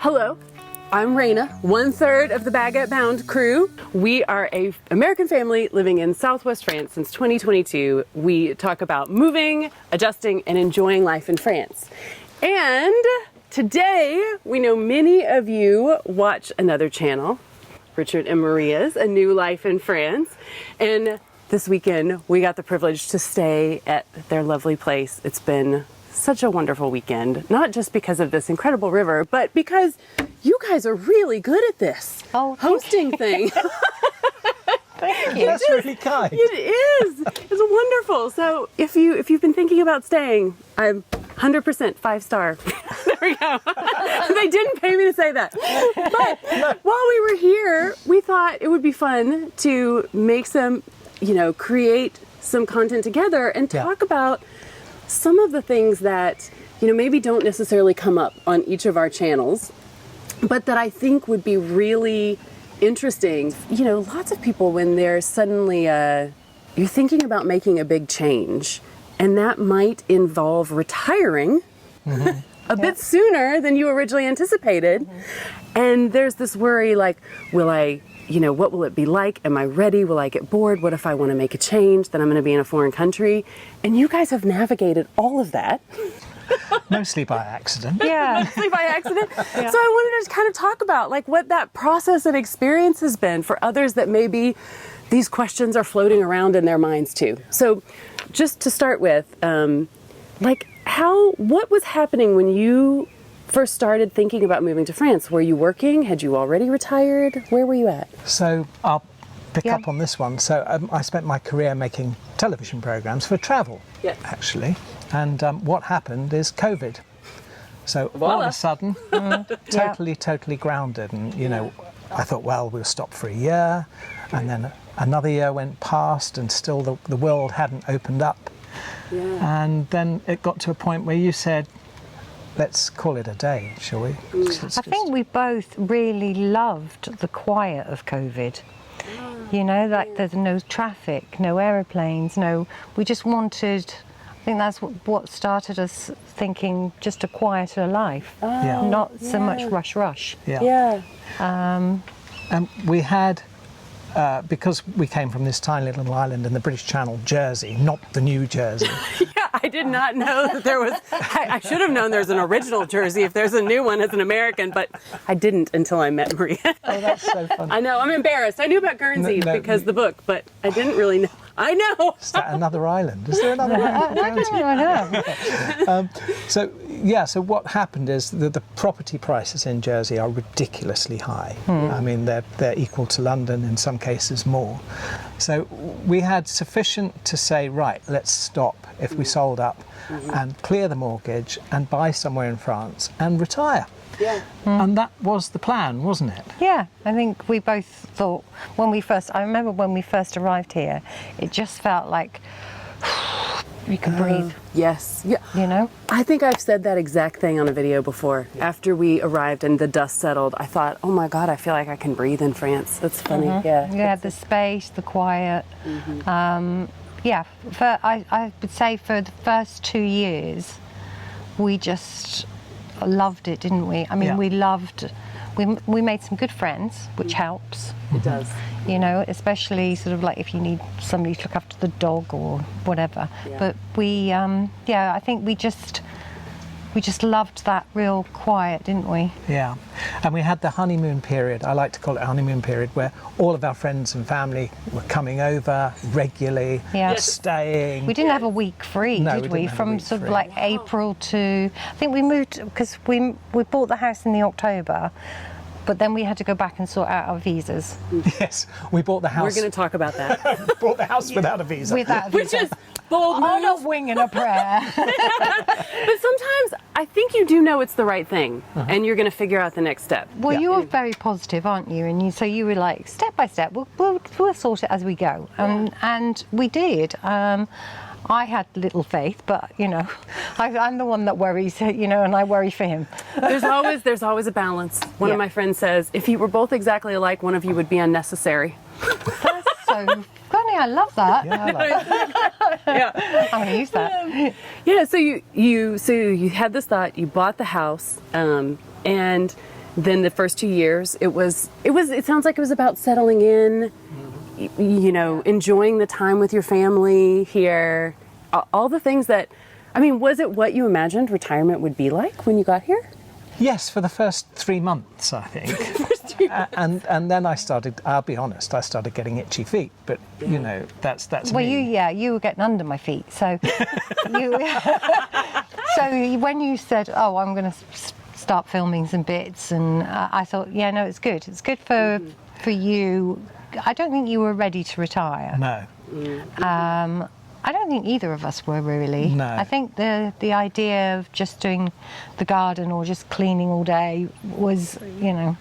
Hello, I'm Raina, 1/3 of the Baguette Bound crew. We are an American family living in Southwest France since 2022. We talk about moving, adjusting, and enjoying life in France. And today, we know many of you watch another channel, Richard and Maria's A New Life in France. And this weekend, we got the privilege to stay at their lovely place. It's been such a wonderful weekend, not just because of this incredible river, but because you guys are really good at this hosting thing. Thank you. That's really kind. It is. It's wonderful. So if you've been thinking about staying, I'm 100% 5-star. There we go. They didn't pay me to say that. But while we were here, we thought it would be fun to make some, create some content together and talk about some of the things that, maybe don't necessarily come up on each of our channels, but that I think would be really interesting. Lots of people, when they're suddenly, you're thinking about making a big change, and that might involve retiring a bit sooner than you originally anticipated. And there's this worry like, what will it be like? Am I ready? Will I get bored? What if I want to make a change? Then I'm going to be in a foreign country. And you guys have navigated all of that. Mostly by accident. Yeah. Mostly by accident. Yeah. So I wanted to kind of talk about what that process and experience has been for others that maybe these questions are floating around in their minds too. So just to start with, what was happening when you first started thinking about moving to France? Were you working? Had you already retired? Where were you at? So I'll pick up on this one. So I spent my career making television programs for travel, actually. And what happened is COVID. So all of a sudden, totally grounded. And, I thought, we'll stop for a year. And then another year went past and still the world hadn't opened up. Yeah. And then it got to a point where you said, let's call it a day, shall we? I think we both really loved the quiet of COVID. There's no traffic, no aeroplanes, we just wanted, I think that's what started us thinking just a quieter life, not so much rush. Yeah. And we had, because we came from this tiny little island in the British Channel, Jersey, not the New Jersey. I did not know that there was, I should have known there's an original Jersey if there's a new one as an American, but I didn't until I met Maria. Oh, that's so funny. I know, I'm embarrassed. I knew about Guernsey because the book, but I didn't really know. I know. Is that another island? Is there another island? I know. So what happened is the property prices in Jersey are ridiculously high. I mean, they're equal to London, in some cases more. So we had sufficient to say, right, let's stop if we sold up and clear the mortgage and buy somewhere in France and retire. Yeah. And that was the plan, wasn't it? Yeah, I think we both thought I remember when we first arrived here, it just felt like you could breathe. Yes. Yeah. I think I've said that exact thing on a video before. Yeah. After we arrived and the dust settled, I thought, oh my God, I feel like I can breathe in France. That's funny. Yeah, the space, the quiet. I would say for the first 2 years, we just loved it, didn't we? I mean, we made some good friends, which helps. It does. Especially sort of like if you need somebody to look after the dog or whatever. Yeah. But I think we just loved that real quiet, didn't we? Yeah. And we had the honeymoon period, I like to call it honeymoon period, where all of our friends and family were coming over regularly, staying. We didn't have a week free, did we? From sort of like April to, I think we moved, because we bought the house in the October, but then we had to go back and sort out our visas. Yes, we bought the house. We're going to talk about that. Bought the house without a visa. Which is bold move. On a wing and a prayer. But sometimes I think you do know it's the right thing, and you're going to figure out the next step. Well, you were very positive, aren't you? And so you were like, step by step, we'll sort it as we go. And we did. I had little faith, but I'm the one that worries, and I worry for him. There's always a balance. One of my friends says, if you were both exactly alike, one of you would be unnecessary. That's so funny. I love that. Yeah, I like that. Yeah. I'm going to use that. Yeah. So you had this thought. You bought the house, and then the first 2 years, it sounds like it was about settling in, you know, enjoying the time with your family here, all the things that, I mean, was it what you imagined retirement would be like when you got here? Yes, for the first 3 months, I think. And then I started, I'll be honest, I started getting itchy feet, but you know, that's Well, me. you were getting under my feet, so so when you said, "Oh, I'm going to start filming some bits," and I thought, yeah, no, it's good. It's good for you. I don't think you were ready to retire. No. I don't think either of us were really. No. I think the idea of just doing the garden or just cleaning all day was, you know,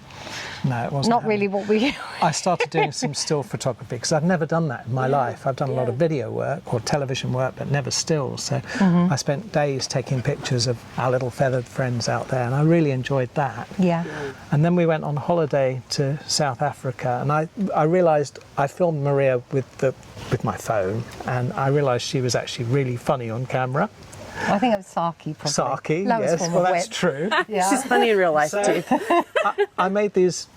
No, it wasn't not happening. really what we. I started doing some still photography because I've never done that in my life. I've done a lot of video work or television work, but never stills. So I spent days taking pictures of our little feathered friends out there, and I really enjoyed that. Yeah. And then we went on holiday to South Africa, and I realised I filmed Maria with my phone, and I realised she was actually really funny on camera. I think it was Saki, probably. Saki, Lowest yes, form well of that's wit. true. Yeah. She's funny in real life So- too. I made these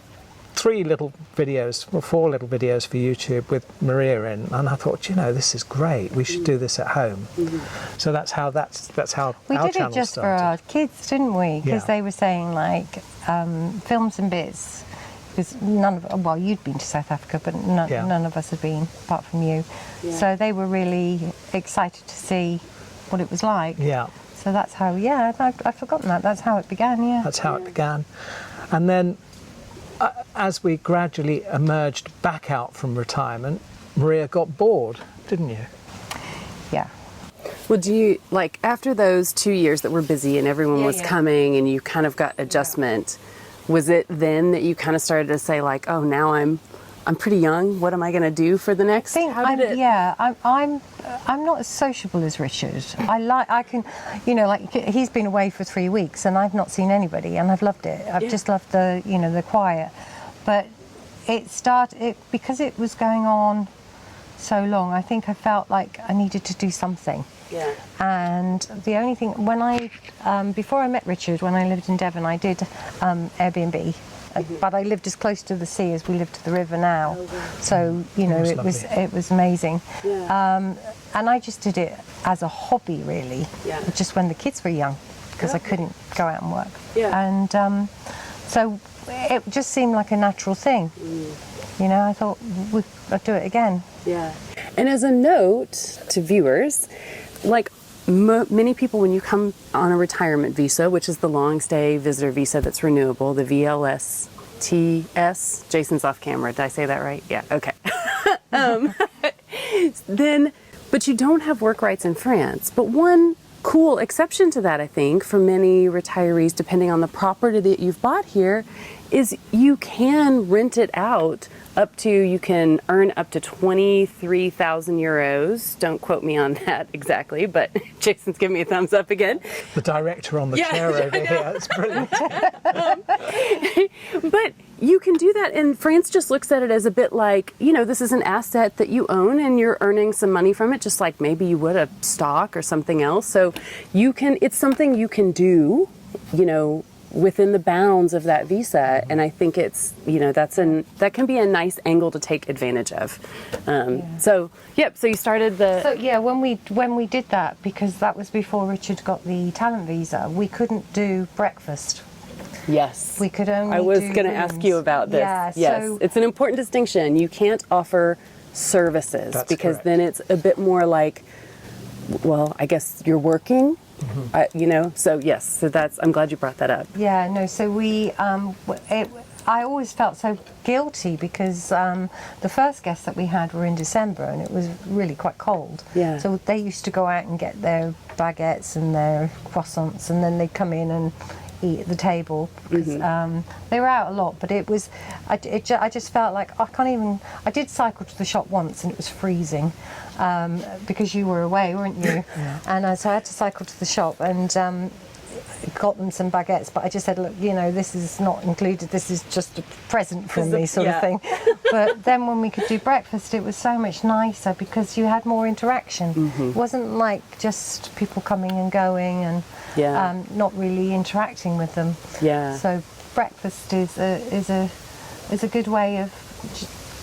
3 little videos, or 4 little videos for YouTube with Maria in, and I thought, you know, this is great. We should do this at home. So that's how We our did channel it just started. for our kids, didn't we? Because Yeah. they were saying like film some bits. Because well, you'd been to South Africa, but Yeah. none of us had been, apart from you. So they were really excited to see what it was like. Yeah, So that's how, I've forgotten that. That's how it began, yeah. that's how it began. And then as we gradually emerged back out from retirement, Maria got bored, didn't you? Yeah. Well, do you, like, after those 2 years that were busy and everyone was yeah. coming and you kind of got adjustment, was it then that you kind of started to say, like, oh, now I'm pretty young, what am I going to do for the next? I'm not as sociable as Richard. I can, you know, like he's been away for 3 weeks and I've not seen anybody and I've loved it. I've just loved the quiet. But it started because it was going on so long. I think I felt like I needed to do something. Yeah. And the only thing before I met Richard, when I lived in Devon, I did Airbnb. But I lived as close to the sea as we live to the river now. So, you know, it was amazing. Yeah. And I just did it as a hobby, really, just when the kids were young, because I couldn't go out and work. Yeah. And so it just seemed like a natural thing. You know, I thought I'd do it again. Yeah. And as a note to viewers, like many people, when you come on a retirement visa, which is the long stay visitor visa that's renewable, the VLSTS, Jason's off camera. Did I say that right? Yeah. Okay. But you don't have work rights in France. But one cool exception to that, I think, for many retirees, depending on the property that you've bought here, is you can rent it out you can earn up to 23,000 euros. Don't quote me on that exactly, but Jason's giving me a thumbs up again. The director on the chair over here, it's brilliant. But you can do that, and France just looks at it as a bit like, you know, this is an asset that you own and you're earning some money from it, just like maybe you would a stock or something else. So it's something you can do, you know, within the bounds of that visa, and I think it's, you know, that can be a nice angle to take advantage of. So you started the. So when we did that, because that was before Richard got the talent visa, we couldn't do breakfast. Yes. We could only. I was do going to ask rooms. you about this. Yeah, yes, so it's an important distinction. You can't offer services. That's because correct. then it's a bit more like, well, I guess you're working. You know, so yes, so I'm glad you brought that up. Yeah, no, so I always felt so guilty because the first guests that we had were in December and it was really quite cold. Yeah. So they used to go out and get their baguettes and their croissants and then they'd come in and eat at the table because they were out a lot, but it was, I just felt like I did cycle to the shop once and it was freezing because you were away, weren't you? Yeah. And so I had to cycle to the shop and got them some baguettes, but I just said, look, you know, this is not included, this is just a present from me sort of thing. But then when we could do breakfast, it was so much nicer because you had more interaction. It wasn't like just people coming and going and not really interacting with them. Yeah. So breakfast is a good way of,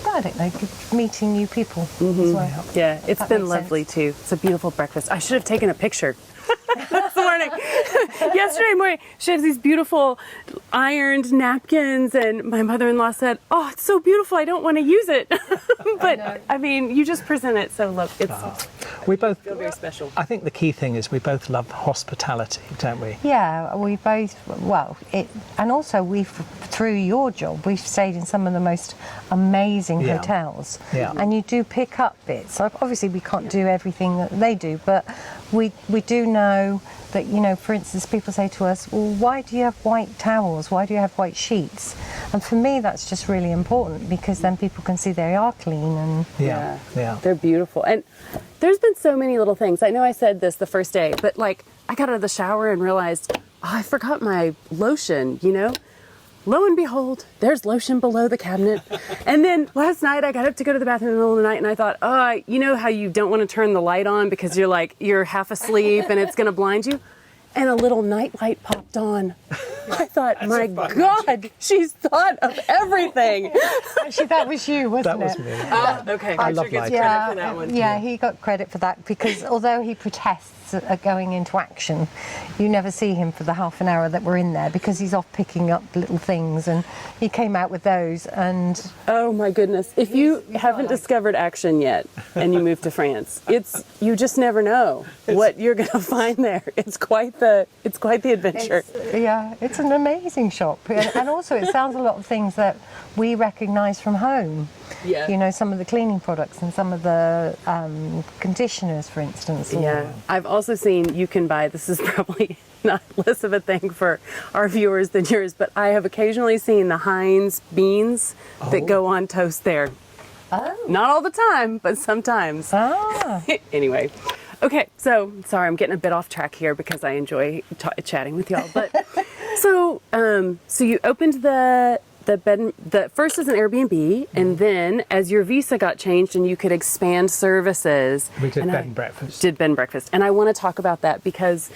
I don't know, meeting new people as well. Yeah, it's That been makes lovely sense. too. It's a beautiful breakfast. I should have taken a picture. This morning. Yesterday morning, she had these beautiful ironed napkins, and my mother-in-law said, "Oh, it's so beautiful. I don't want to use it." But I mean, you just present it so lovely. We both feel very special. I think the key thing is we both love hospitality, don't we? Yeah, we both, and also through your job, we've stayed in some of the most amazing Yeah. hotels. Yeah. And you do pick up bits. So obviously we can't do everything that they do, but we do know that, you know, for instance, people say to us, well, why do you have white towels? Why do you have white sheets? And for me, that's just really important, because then people can see they are clean. And Yeah. They're beautiful. And there's been so many little things. I know I said this the first day, but like I got out of the shower and realized, oh, I forgot my lotion, you know? Lo and behold, there's lotion below the cabinet. And then last night I got up to go to the bathroom in the middle of the night, and I thought, oh, you know how you don't want to turn the light on because you're half asleep and it's going to blind you? And a little night light popped on. I thought, my God, she's thought of everything. actually, that was you, wasn't That was it? me. Okay. I love light. Credit for that one. Yeah, he got credit for that, because although he protests at going into action, you never see him for the half an hour that we're in there, because he's off picking up little things, and he came out with those. And Oh my goodness. If you haven't discovered action yet and you move to France, you just never know what you're going to find there. It's quite the adventure. it's an amazing shop, and also it sells a lot of things that we recognise from home. Yeah. You know, some of the cleaning products and some of the conditioners, for instance. Yeah, I've also seen you can buy, this is probably not less of a thing for our viewers than yours, but I have occasionally seen the Heinz beans that go on toast there. Oh. Not all the time, but sometimes. Ah. Anyway, okay, so sorry, I'm getting a bit off track here because I enjoy chatting with y'all. But so you opened the bed, the first as an Airbnb, and then as your visa got changed and you could expand services, We did bed and breakfast. Did bed and breakfast, and I want to talk about that because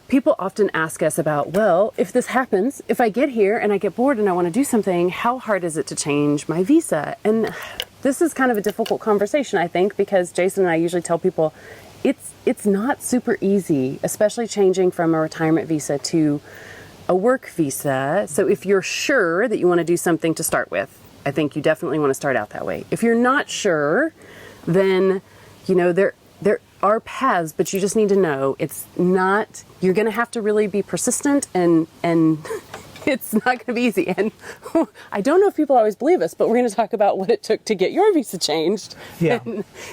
people often ask us about, well, if this happens, if I get here and I get bored and I want to do something, how hard is it to change my visa? And this is kind of a difficult conversation, I think, because Jason and I usually tell people it's not super easy, especially changing from a retirement visa to a work visa. So if you're sure that you want to do something to start with, I think you definitely want to start out that way. If you're not sure, then, you know, there are paths, but you just need to know it's not, you're going to have to really be persistent, and it's not going to be easy. And I don't know if people always believe us, but we're going to talk about what it took to get your visa changed. Yeah.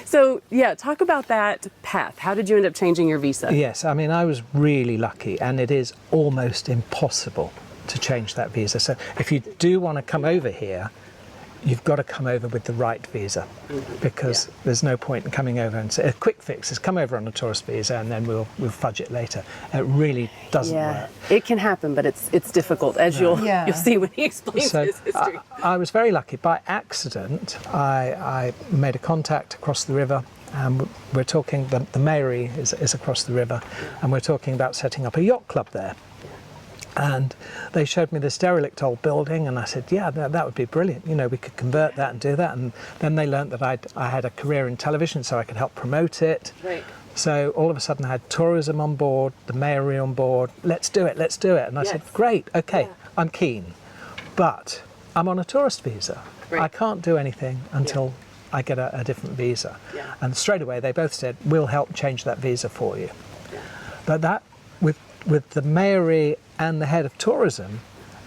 So, yeah, talk about that path. How did you end up changing your visa? Yes, I mean, I was really lucky, and it is almost impossible to change that visa. So if you do want to come over here, you've got to come over with the right visa, because there's no point in coming over and say a quick fix is come over on a tourist visa and then we'll fudge it later. It really doesn't work. It can happen, but it's difficult, as you'll see when he explains So his history. I was very lucky. By accident, I made a contact across the river, and we're talking, the Mairie is across the river, and we're talking about setting up a yacht club there. And they showed me this derelict old building, and I said, yeah, that would be brilliant. You know, we could convert that and do that. And then they learnt that I had a career in television, so I could help promote it. Right. So all of a sudden I had tourism on board, the Mairie on board. Let's do it. And I said, great, okay, I'm keen. But I'm on a tourist visa. Right. I can't do anything until I get a different visa. Yeah. And straight away they both said, we'll help change that visa for you. But that, with the Mairie and the head of tourism,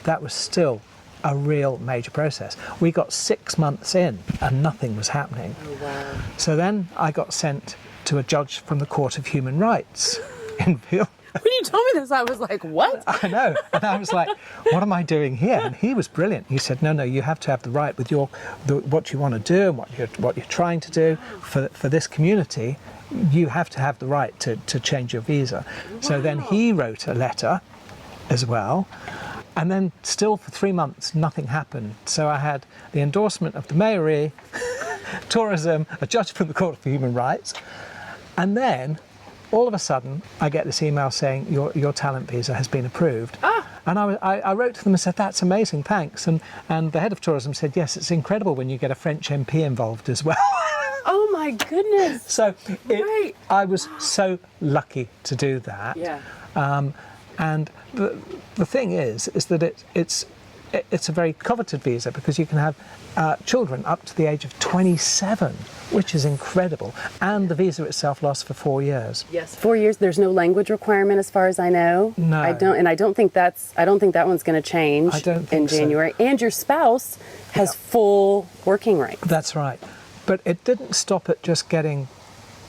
that was still a real major process. We got 6 months in and nothing was happening. Oh, wow. So then I got sent to a judge from the Court of Human Rights in Ville. When you told me this, I was like, what? I know. And I was like, what am I doing here? And he was brilliant. He said, no, you have to have the right with what you want to do and what you're trying to do for this community. You have to have the right to change your visa. Wow. So then he wrote a letter as well. And then still for 3 months, nothing happened. So I had the endorsement of the Mairie, tourism, a judge from the Court of Human Rights. And then all of a sudden, I get this email saying your talent visa has been approved. And I wrote to them and said, that's amazing, thanks. And the head of tourism said, yes, it's incredible when you get a French MP involved as well. Oh my goodness. So Right. I was so lucky to do that. Yeah. And the thing is that it's a very coveted visa because you can have children up to the age of 27, which is incredible. And the visa itself lasts for 4 years. Yes. 4 years. There's no language requirement as far as I know. No. I don't think that one's going to change I don't think in so. January. And your spouse has full working rights. That's right. But it didn't stop at just getting,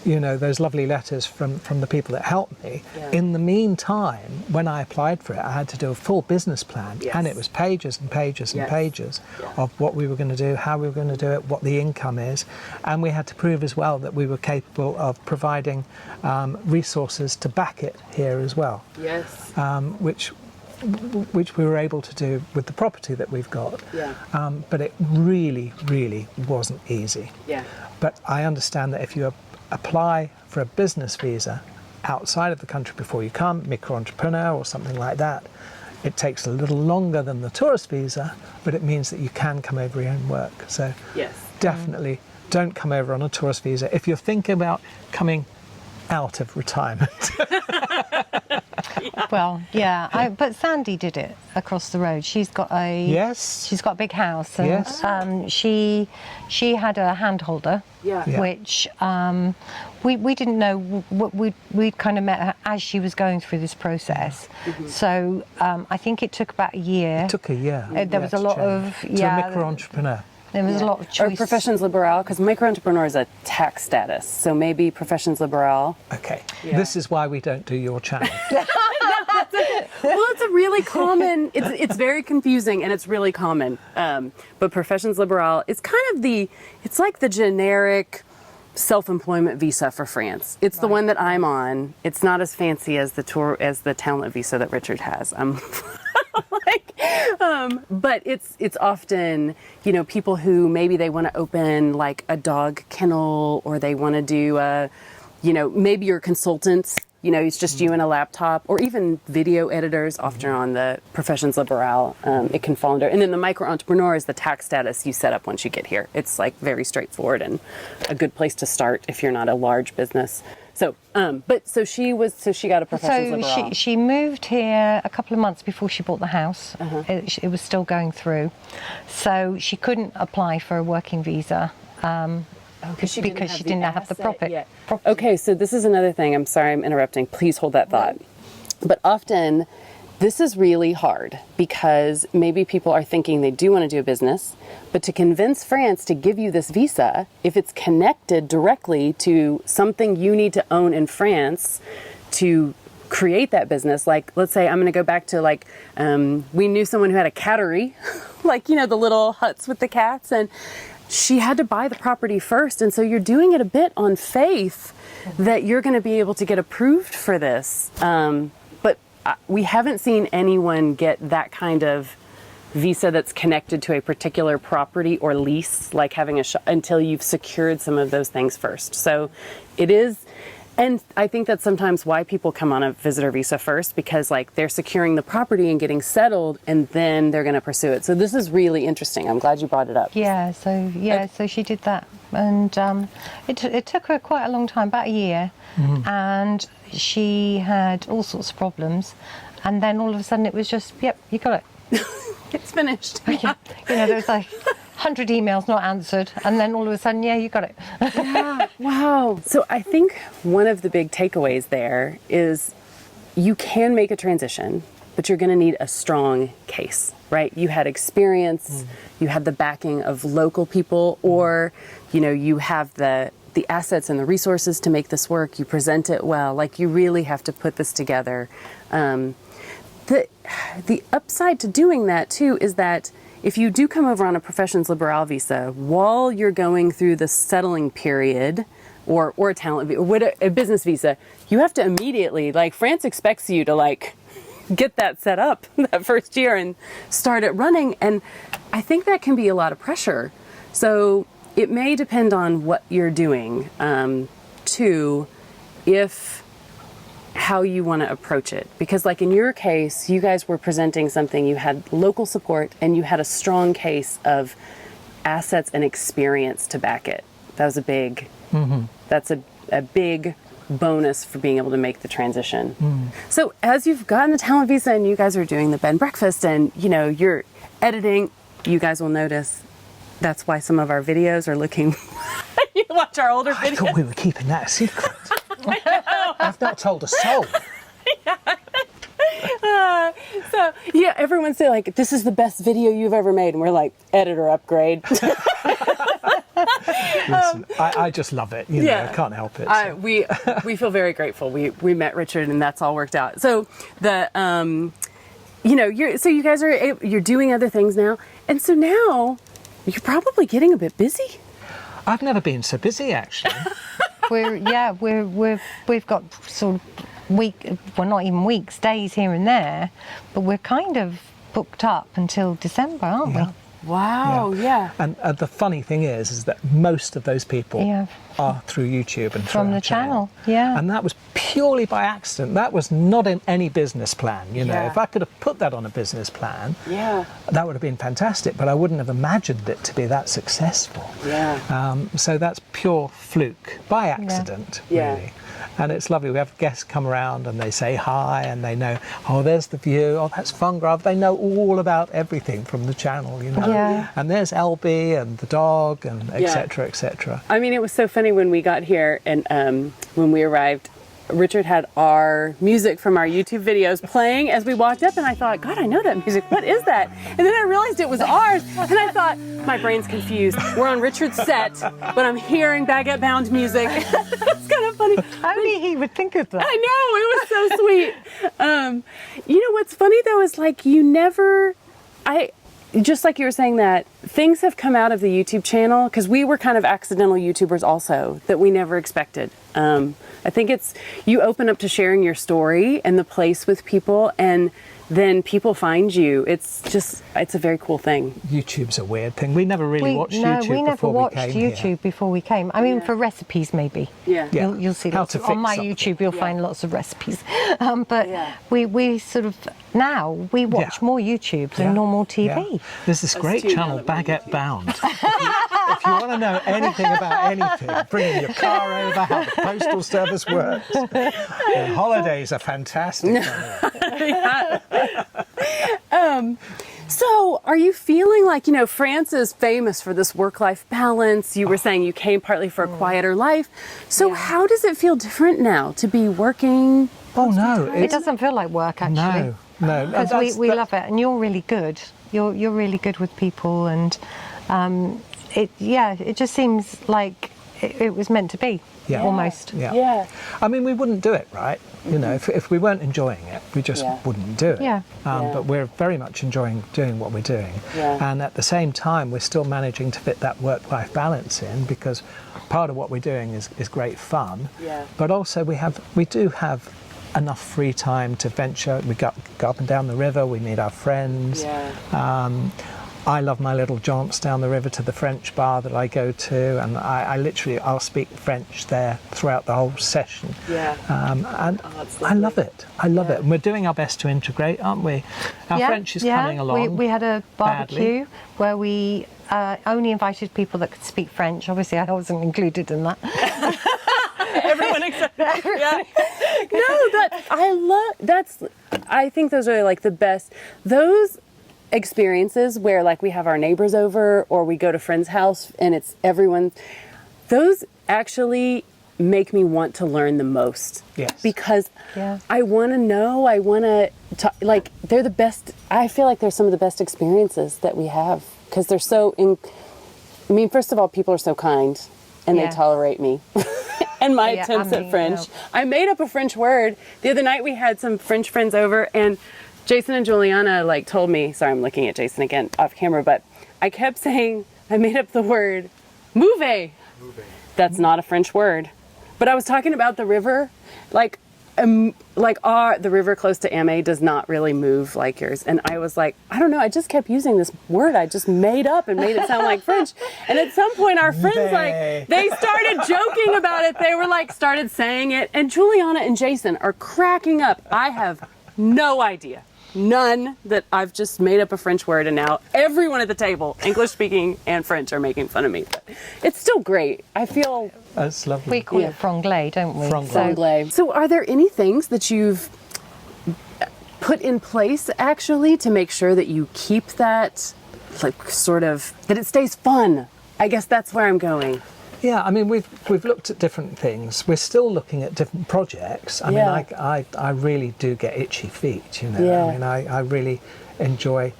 those lovely letters from the people that helped me. Yeah. In the meantime, when I applied for it, I had to do a full business plan. Yes. And it was pages and pages and Yes. pages Yeah. of what we were going to do, how we were going to do it, what the income is. And we had to prove as well that we were capable of providing resources to back it here as well. Yes. Which we were able to do with the property that we've got. Yeah. But it really, really wasn't easy. Yeah. But I understand that if you apply for a business visa outside of the country before you come, micro-entrepreneur or something like that, it takes a little longer than the tourist visa, but it means that you can come over here and work. So Yes. definitely don't come over on a tourist visa. If you're thinking about coming out of retirement. Well, yeah, but Sandy did it across the road. She's got a Yes. She's got a big house, and Yes. she had a hand holder, Yeah. Yeah. which we didn't know. We kind of met her as she was going through this process. So I think it took about a year. It took a year. There was to a lot change. of To a micro-entrepreneur. There was a lot of Or choice. professions liberale, because micro-entrepreneur is a tax status. So maybe professions liberale. Okay. Yeah. This is why we don't do your channel. Well, it's a really common, it's very confusing and it's really common. But professions liberale, it's kind of it's like the generic self-employment visa for France. It's the one that I'm on. It's not as fancy as the talent visa that Richard has. But it's often, people who maybe they want to open like a dog kennel, or they want to do maybe you're a consultant, it's just you and a laptop, or even video editors often on the professions liberale, it can fall under. And then the micro-entrepreneur is the tax status you set up once you get here. It's like very straightforward and a good place to start if you're not a large business. So, so she got a professions liberale. she moved here a couple of months before she bought the house. It was still going through, so she couldn't apply for a working visa. Because she didn't have the property. Okay, so this is another thing. I'm sorry I'm interrupting. Please hold that thought. But often, this is really hard because maybe people are thinking they do want to do a business, but to convince France to give you this visa, if it's connected directly to something you need to own in France to create that business, like let's say I'm going to go back to we knew someone who had a cattery, the little huts with the cats, and she had to buy the property first. And so you're doing it a bit on faith that you're going to be able to get approved for this. But we haven't seen anyone get that kind of visa that's connected to a particular property or lease, like having until you've secured some of those things first. So it is. And I think that's sometimes why people come on a visitor visa first, because they're securing the property and getting settled, and then they're going to pursue it. So this is really interesting. I'm glad you brought it up. Yeah, so she did that, and it took her quite a long time, about a year, and she had all sorts of problems, and then all of a sudden it was just, yep, you got it. It's finished. Yeah. There was 100 emails not answered, and then all of a sudden, yeah, you got it. Yeah, wow. So I think one of the big takeaways there is you can make a transition, but you're going to need a strong case, right? You had experience, you had the backing of local people, or, you have the assets and the resources to make this work. You present it well. You really have to put this together. The upside to doing that, too, is that if you do come over on a professions liberale visa, while you're going through the settling period, or a talent visa, or a business visa, you have to immediately, France expects you to get that set up that first year and start it running. And I think that can be a lot of pressure. So it may depend on what you're doing, too, how you want to approach it. Because like in your case, you guys were presenting something, you had local support and you had a strong case of assets and experience to back it. That was a big, that's a big bonus for being able to make the transition. So as you've gotten the talent visa and you guys are doing the bed and breakfast and you're editing, you guys will notice that's why some of our videos are looking, you watch our older videos. I thought we were keeping that a secret. I've not told a soul. So yeah, everyone's saying like, this is the best video you've ever made. And we're like, editor upgrade. Listen, I just love it. I can't help it. So. We feel very grateful. We met Richard and that's all worked out. So the, you guys you're doing other things now. And so now you're probably getting a bit busy. I've never been so busy actually. We've got sort of not even weeks, days here and there, but we're kind of booked up until December, aren't we? Wow, yeah. And the funny thing is that most of those people are through YouTube and from through the channel. Yeah. And that was purely by accident. That was not in any business plan. If I could have put that on a business plan, that would have been fantastic. But I wouldn't have imagined it to be that successful. Yeah. So that's pure fluke by accident, really. And it's lovely. We have guests come around and they say hi and they know, oh, there's the view. Oh, that's Fungrove. They know all about everything from the channel, Yeah. And there's LB and the dog and et cetera, et cetera. I mean, it was so funny when we got here and when we arrived, Richard had our music from our YouTube videos playing as we walked up, and I thought, God, I know that music. What is that? And then I realized it was ours, and I thought, my brain's confused. We're on Richard's set, but I'm hearing Baguette Bound music. It's kind of funny. Only he would think of that. I know, it was so sweet. What's funny though is like just like you were saying that things have come out of the YouTube channel because we were kind of accidental YouTubers also that we never expected. I think it's you open up to sharing your story and the place with people and then people find you. It's a very cool thing. YouTube's a weird thing. We never really watched YouTube we never before watched we came YouTube here. before we came. I mean, for recipes maybe. Yeah. You'll see How lots to of, on fix my something. YouTube. You'll find lots of recipes. But we sort of now we watch more YouTube than normal TV. Yeah. There's this great channel, Baguette Bound. If you want to know anything about anything, bring your car over, how the postal service works. Holidays are fantastic. So are you feeling like, France is famous for this work-life balance. You were saying you came partly for a quieter life. So how does it feel different now to be working? Oh, no. It doesn't feel like work, actually. No. Because we love it, and you're really good. You're really good with people, and it just seems like it was meant to be, almost. Yeah. I mean, we wouldn't do it, right? If we weren't enjoying it, we just wouldn't do it. But we're very much enjoying doing what we're doing. And at the same time, we're still managing to fit that work-life balance in because part of what we're doing is great fun. But also we do have enough free time to venture. We go up and down the river, we meet our friends. I love my little jaunts down the river to the French bar that I go to, and I'll speak French there throughout the whole session. And I love it. I love it. And we're doing our best to integrate, aren't we? Our French is coming along. We had a barbecue where we only invited people that could speak French. Obviously, I wasn't included in that. Everyone except I think those are like the best. Those experiences where like we have our neighbors over or we go to friend's house and it's everyone, those actually make me want to learn the most. Because I want to know, I want to like they're the best. I feel like they're some of the best experiences that we have because they're so first of all, people are so kind and they tolerate me and my attempts at French. I made up a French word. The other night we had some French friends over and Jason and Juliana told me, sorry, I'm looking at Jason again off camera, but I kept saying, I made up the word mouve. That's not a French word. But I was talking about the river. Like the river close to Ame does not really move like yours. And I was like, I don't know, I just kept using this word I just made up and made it sound like French. And at some point our friends, they started joking about it. They were started saying it. And Juliana and Jason are cracking up. I have no idea. None, that I've just made up a French word, and now everyone at the table, English speaking and French, are making fun of me. But it's still great. I feel... That's lovely. We call it franglais, don't we? Franglais. So are there any things that you've put in place, actually, to make sure that you keep that, that it stays fun? I guess that's where I'm going. Yeah, I mean, we've looked at different things. We're still looking at different projects. I mean, I really do get itchy feet, you know. Yeah. I mean, I really enjoy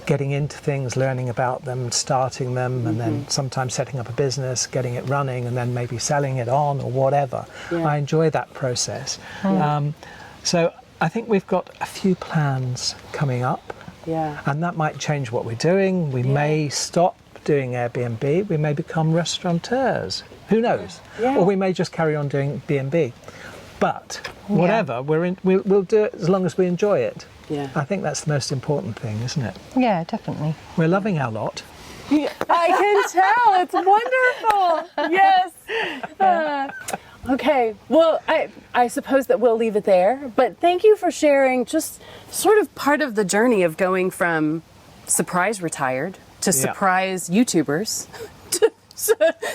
getting into things, learning about them, starting them, and then sometimes setting up a business, getting it running, and then maybe selling it on or whatever. Yeah. I enjoy that process. So I think we've got a few plans coming up. Yeah. And that might change what we're doing. We may stop doing Airbnb, we may become restaurateurs. Who knows? Yeah. Or we may just carry on doing B&B. But whatever, we'll do it as long as we enjoy it. Yeah. I think that's the most important thing, isn't it? Yeah, definitely. We're loving our lot. I can tell. It's wonderful. Yes. Okay. Well, I suppose that we'll leave it there. But thank you for sharing just sort of part of the journey of going from surprise retired to surprise YouTubers to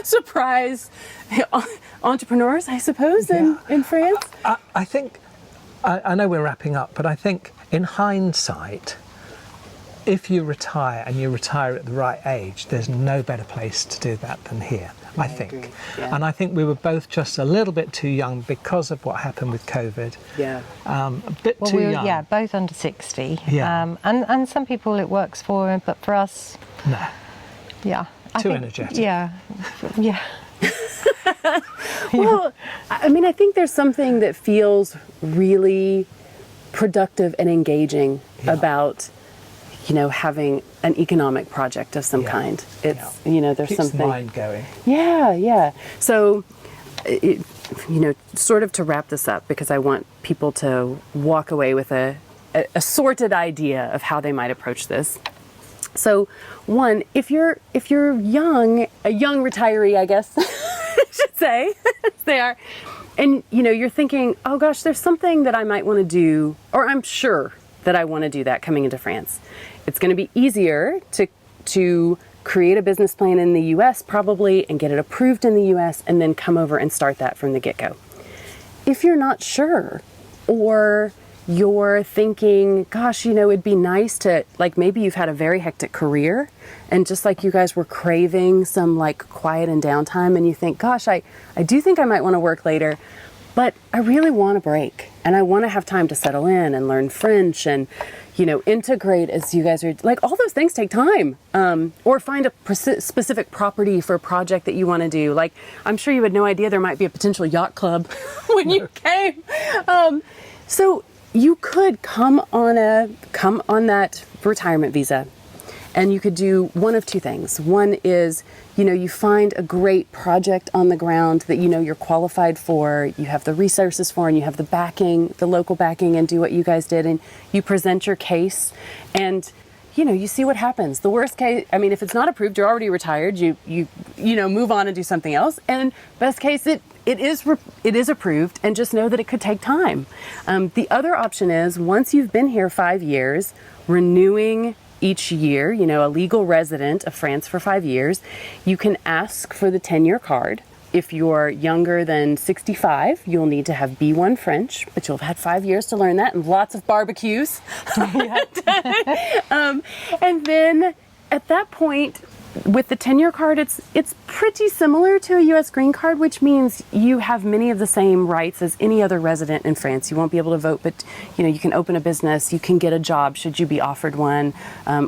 surprise entrepreneurs, I suppose, in France. I think, I know we're wrapping up, but I think in hindsight, if you retire and you retire at the right age, there's no better place to do that than here, I think. agree. Yeah. And I think we were both just a little bit too young because of what happened with COVID. Yeah. A bit too young. Yeah, both under 60. Yeah. And some people it works for, but for us, No. yeah. Too energetic. Yeah. Yeah. Well, I mean, I think there's something that feels really productive and engaging about, having an economic project of some kind. It's, there's Keeps something. the mind going. Yeah. So, sort of to wrap this up, because I want people to walk away with a sorted idea of how they might approach this. So, one, if you're young, a young retiree, I guess I should say, they are, and you're thinking, oh gosh, there's something that I might want to do, or I'm sure that I want to do that coming into France. It's going to be easier to create a business plan in the US probably and get it approved in the US and then come over and start that from the get-go. If you're not sure, or you're thinking, gosh, it'd be nice to, maybe you've had a very hectic career and just like you guys were craving some quiet and downtime, and you think, gosh, I do think I might want to work later, but I really want a break and I want to have time to settle in and learn French and, integrate as you guys are, all those things take time. Or find a specific property for a project that you want to do. I'm sure you had no idea there might be a potential yacht club when you came. So you could come on that retirement visa, and you could do one of two things. One is, you find a great project on the ground that you're qualified for, you have the resources for, and you have the backing, the local backing, and do what you guys did, and you present your case, and you see what happens. The worst case, I mean, if it's not approved, you're already retired. You move on and do something else. And best case, it is approved, and just know that it could take time. The other option is, once you've been here 5 years, renewing each year, a legal resident of France for 5 years, you can ask for the 10-year card. If you're younger than 65, you'll need to have B1 French, but you'll have had 5 years to learn that and lots of barbecues. And then at that point, with the 10-year card, it's pretty similar to a U.S. green card, which means you have many of the same rights as any other resident in France. You won't be able to vote, but you can open a business, you can get a job should you be offered one,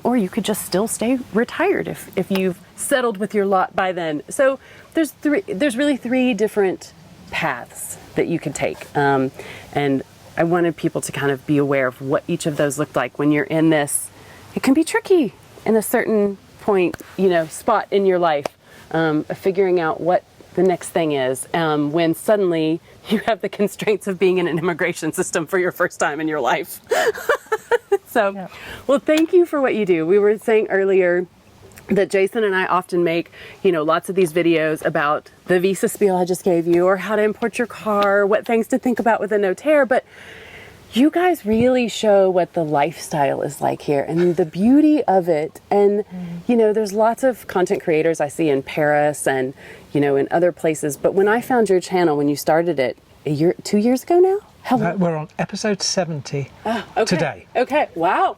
or you could just still stay retired if you've settled with your lot by then. So there's really three different paths that you can take, and I wanted people to kind of be aware of what each of those looked like when you're in this. It can be tricky in a certain point, spot in your life, figuring out what the next thing is when suddenly you have the constraints of being in an immigration system for your first time in your life. So, Yeah. well, thank you for what you do. We were saying earlier that Jason and I often make, lots of these videos about the visa spiel I just gave you, or how to import your car, what things to think about with a notaire, but you guys really show what the lifestyle is like here and the beauty of it. And, there's lots of content creators I see in Paris and, in other places. But when I found your channel, when you started it 2 years ago now? How long? We're on episode 70 today. Okay, wow.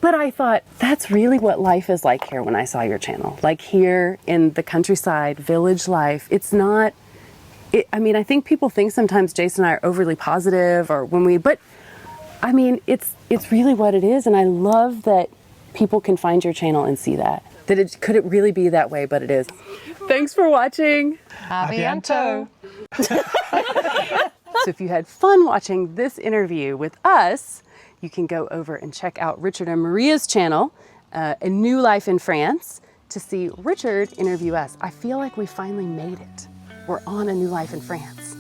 But I thought, that's really what life is like here when I saw your channel. Like here in the countryside, village life, it's not, I think people think sometimes Jason and I are overly positive but it's really what it is. And I love that people can find your channel and see that could it really be that way, but it is. Thanks for watching. A bientôt. So if you had fun watching this interview with us, you can go over and check out Richard and Maria's channel, A New Life in France, to see Richard interview us. I feel like we finally made it. We're on A New Life in France.